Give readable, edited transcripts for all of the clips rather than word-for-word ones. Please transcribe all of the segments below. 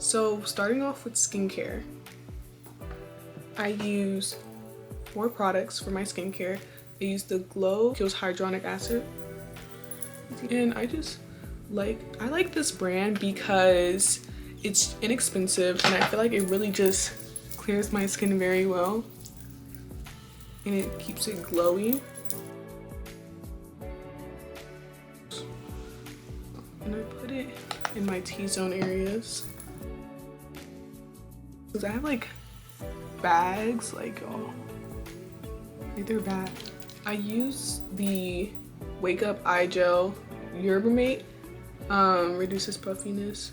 So starting off with skincare, I use 4 products for my skincare. I use the Glow Kills Hyaluronic Acid, and I like this brand because it's inexpensive and I feel like it really just clears my skin very well and it keeps it glowy. And I put it in my T-zone areas because I have like bags, like, oh, like they're bad. I use the Wake Up Eye Gel Yerba Mate, reduces puffiness.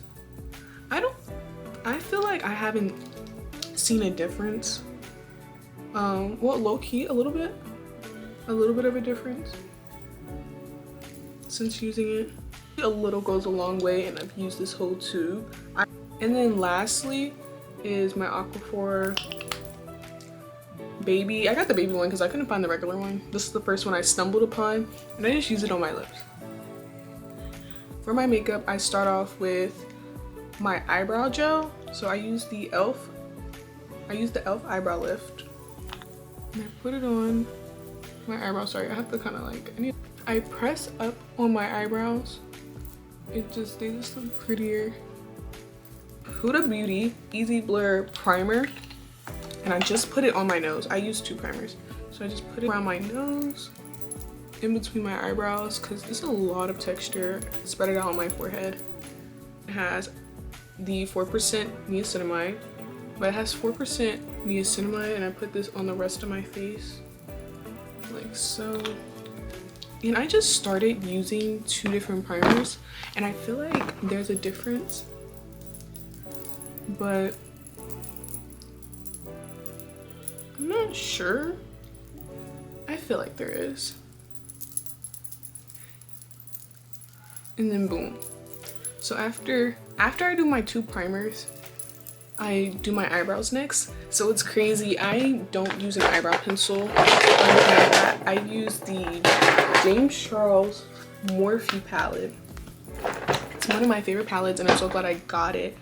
I feel like I haven't seen a difference. Well, low-key a little bit of a difference since using it. A little goes a long way, and I've used this whole tube. And then lastly is my Aquaphor baby. I got the baby one because I couldn't find the regular one. This is the first one I stumbled upon, and I just use it on my lips. For my makeup, I start off with my eyebrow gel. So I use the e.l.f. eyebrow lift, and I put it on my eyebrows. Sorry, I have to kind of like, I press up on my eyebrows. They just look prettier. Huda Beauty Easy Blur Primer, and I just put it on my nose. I use 2 primers, so I just put it around my nose, in between my eyebrows, because it's a lot of texture. Spread it out on my forehead. It has the 4% niacinamide, but it has 4% niacinamide, and I put this on the rest of my face, like so. And I just started using 2 different primers, and I feel like there's a difference, but I'm not sure. I feel like there is. And then boom. So after I do my 2 primers, I do my eyebrows next. So it's crazy, I don't use an eyebrow pencil or anything like that. I use the James Charles Morphe palette. It's one of my favorite palettes, and I'm so glad I got it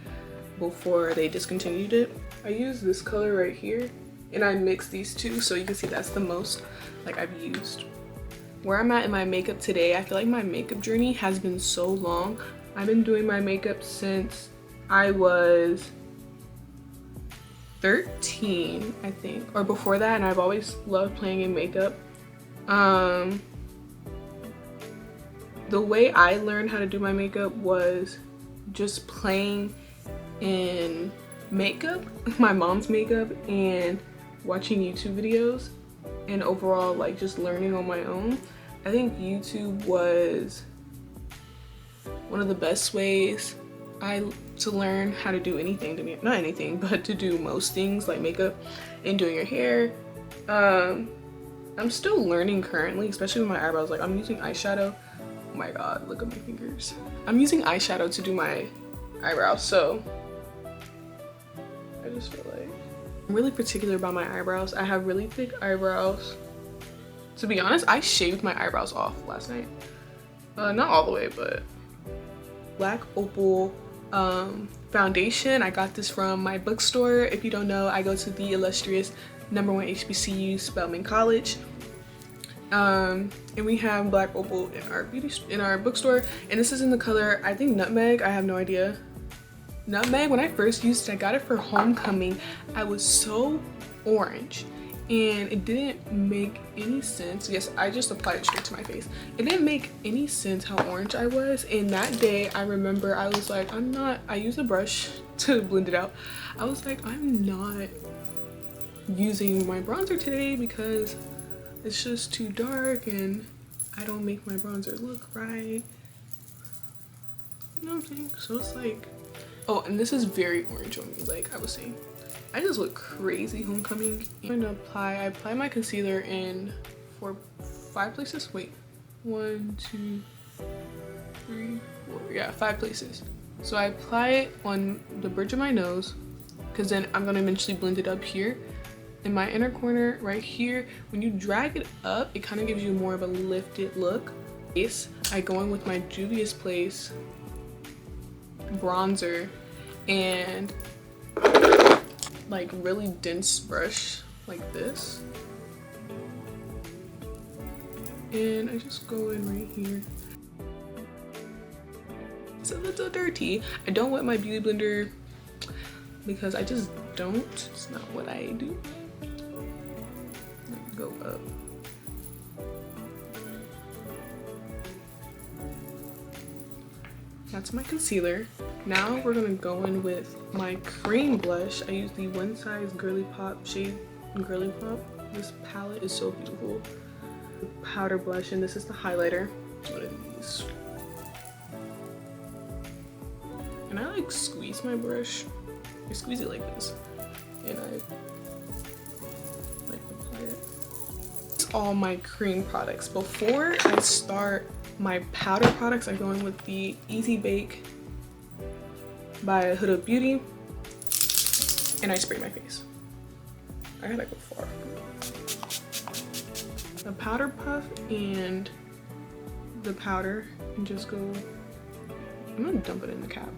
before they discontinued it. I use this color right here, and I mix these 2, so you can see that's the most like I've used. Where I'm at in my makeup today, I feel like my makeup journey has been so long. I've been doing my makeup since I was 13, I think, or before that, and I've always loved playing in makeup. The way I learned how to do my makeup was just playing in makeup, my mom's makeup, and watching YouTube videos, and overall like just learning on my own. I think YouTube was one of the best ways to learn how to do anything, to me, not anything, but to do most things like makeup and doing your hair. I'm still learning currently, especially with my eyebrows. Like, I'm using eyeshadow. Oh my god, look at my fingers. I'm using eyeshadow to do my eyebrows, so I just feel like I'm really particular about my eyebrows. I have really thick eyebrows. To be honest, I shaved my eyebrows off last night. Not all the way, but Black Opal foundation. I got this from my bookstore. If you don't know, I go to the illustrious #1 HBCU, Spelman College. And we have Black Opal in our bookstore, and this is in the color, I think, Nutmeg. I have no idea. Nutmeg. When I first used it, I got it for homecoming. I was so orange, and it didn't make any sense. Yes, I just applied it straight to my face. It didn't make any sense how orange I was, and that day I remember I was like, I used a brush to blend it out. I was like, I'm not using my bronzer today because it's just too dark and I don't make my bronzer look right. You know what I'm saying? So it's like, oh, and this is very orange on me, like I was saying. I just look crazy homecoming. I'm gonna I apply my concealer in 5 places. Wait, 1, 2, 3, 4. Yeah, 5 places. So I apply it on the bridge of my nose, because then I'm gonna eventually blend it up here in my inner corner right here. When you drag it up, it kind of gives you more of a lifted look. I go in with my Juvia's Place bronzer, and like really dense brush like this. And I just go in right here. It's a little dirty. I don't wet my beauty blender because I just don't. It's not what I do. Go up. That's my concealer. Now we're gonna go in with my cream blush. I use the One Size Girly Pop shade Girly Pop. This palette is so beautiful. Powder blush, and this is the highlighter. One of these. And I like squeeze my brush. I squeeze it like this, and I like apply it. It's all my cream products. Before I start my powder products, I go in with the Easy Bake by Huda Beauty, and I spray my face. I gotta go far. A powder puff and the powder, and just go. I'm gonna dump it in the cap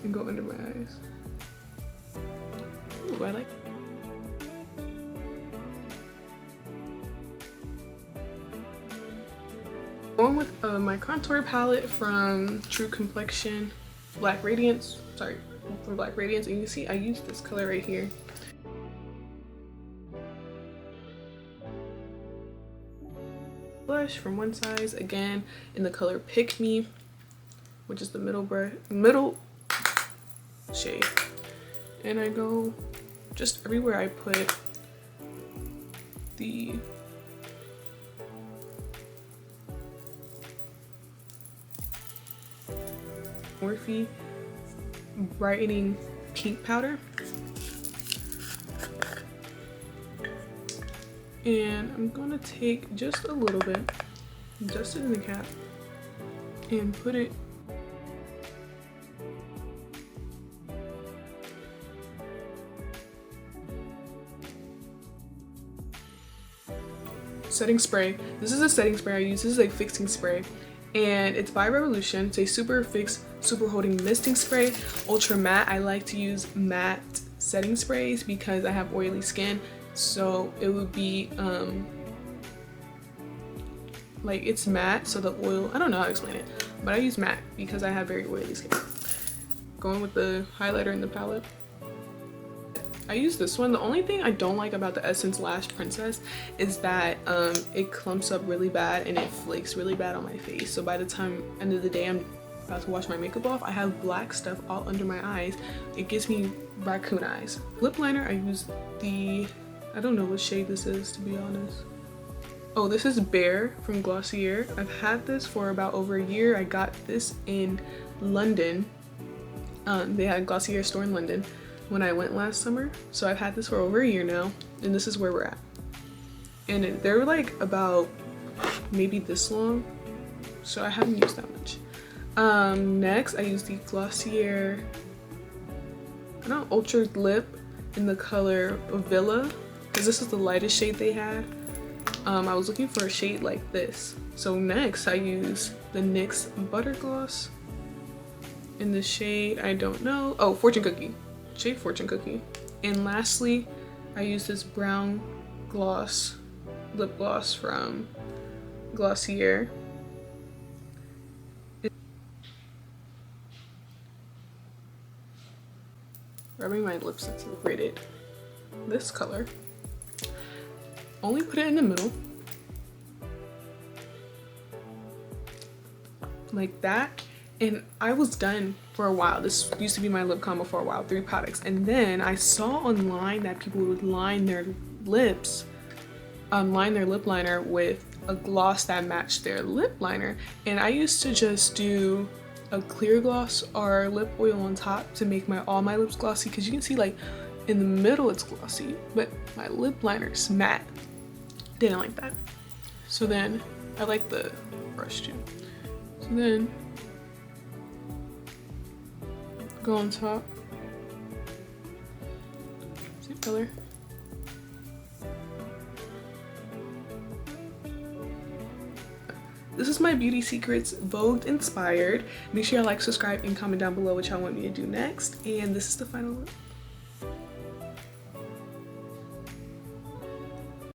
and go under my eyes. Ooh, I like. Going with my contour palette from True Complexion, Black Radiance. Sorry, for Black Radiance, and you can see I use this color right here. Blush from One Size, again in the color Pick Me, which is the middle shade, and I go just everywhere I put the Morphe brightening pink powder, and I'm gonna take just a little bit, dust it in the cap, and put it setting spray. This is a setting spray I use. This is a fixing spray, and it's by Revolution. It's a super fix, super holding misting spray, ultra matte. I like to use matte setting sprays because I have oily skin, so it would be like it's matte, so the oil, I don't know how to explain it, but I use matte because I have very oily skin. Going with the highlighter in the palette, I use this one. The only thing I don't like about the Essence Lash Princess is that it clumps up really bad and it flakes really bad on my face. So by the time end of the day I'm about to wash my makeup off, I have black stuff all under my eyes. It gives me raccoon eyes. Lip liner, I use the, I don't know what shade this is, to be honest. Oh, this is Bare from Glossier. I've had this for about over a year. I got this in London. They had a Glossier store in London when I went last summer, so I've had this for over a year now, and this is where we're at. And they're like about maybe this long, so I haven't used that much. Next I use the Glossier, I don't know, Ultra Lip in the color Villa, because this is the lightest shade they had. I was looking for a shade like this. So next I use the NYX Butter Gloss in the shade, I don't know, oh, Fortune Cookie. Shade Fortune Cookie. And lastly, I use this brown gloss, lip gloss from Glossier. Rubbing my lips until it's rated this color. Only put it in the middle. Like that. And I was done for a while. This used to be my lip combo for a while, 3 products. And then I saw online that people would line their lips, line their lip liner with a gloss that matched their lip liner. And I used to just do a clear gloss or lip oil on top to make all my lips glossy, because you can see like in the middle it's glossy, but my lip liner is matte. Didn't like that. So then I like the brush too. So then go on top, same color. this is my beauty secrets Vogue inspired. Make sure you like, subscribe, and comment down below what y'all want me to do next. And this is the final look.